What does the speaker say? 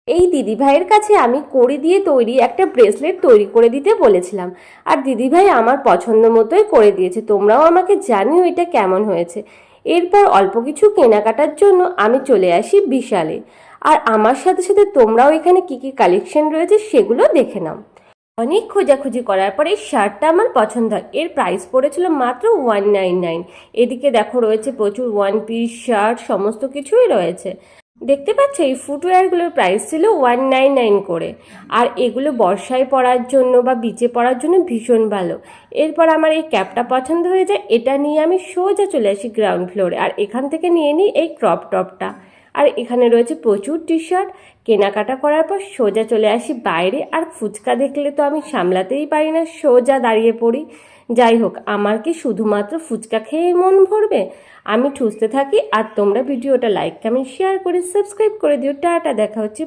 এই দিদিভাইয়ের কাছে আমি কড়ি দিয়ে তৈরি একটা ব্রেসলেট তৈরি করে দিতে বলেছিলাম, আর দিদিভাই আমার পছন্দ মতোই করে দিয়েছে। তোমরাও আমাকে জানিও এটা কেমন হয়েছে। এরপর অল্প কিছু কেনাকাটার জন্য আমি চলে আসি বিশালে, আর আমার সাথে সাথে তোমরাও এখানে কি কি কালেকশন রয়েছে সেগুলো দেখে নাও। অনেক খোঁজাখুঁজি করার পরে এই শার্টটা আমার পছন্দ হয়। এর প্রাইস পড়েছিল মাত্র 199। এদিকে দেখো রয়েছে প্রচুর ওয়ান পিস শার্ট, সমস্ত কিছুই রয়েছে। দেখতে পাচ্ছ এই ফুটওয়্যারগুলোর প্রাইস ছিল 199 করে। আর এগুলো বর্ষায় পরার জন্য বা বিচে পরার জন্য ভীষণ ভালো। এরপর আমার এই ক্যাপটা পছন্দ হয়ে যায়, এটা নিয়ে আমি সোজা চলে আসি গ্রাউন্ড ফ্লোরে, আর এখান থেকে নিয়ে নিই এই ক্রপ টপটা। আর এখানে রয়েছে প্রচুর টি শার্ট। কেনাকাটা করার পর সোজা চলে আসি বাইরে, আর ফুচকা দেখলে তো আমি সামলাতেই পারি না, সোজা দাঁড়িয়ে পড়ি। যাই হোক, আমার কি শুধুমাত্র ফুচকা খেয়ে মন ভরবে? আমি ঠুসতে থাকি, আর তোমরা ভিডিওটা লাইক কমেন্ট শেয়ার করে সাবস্ক্রাইব করে দিও। টাটা, দেখা হচ্ছে।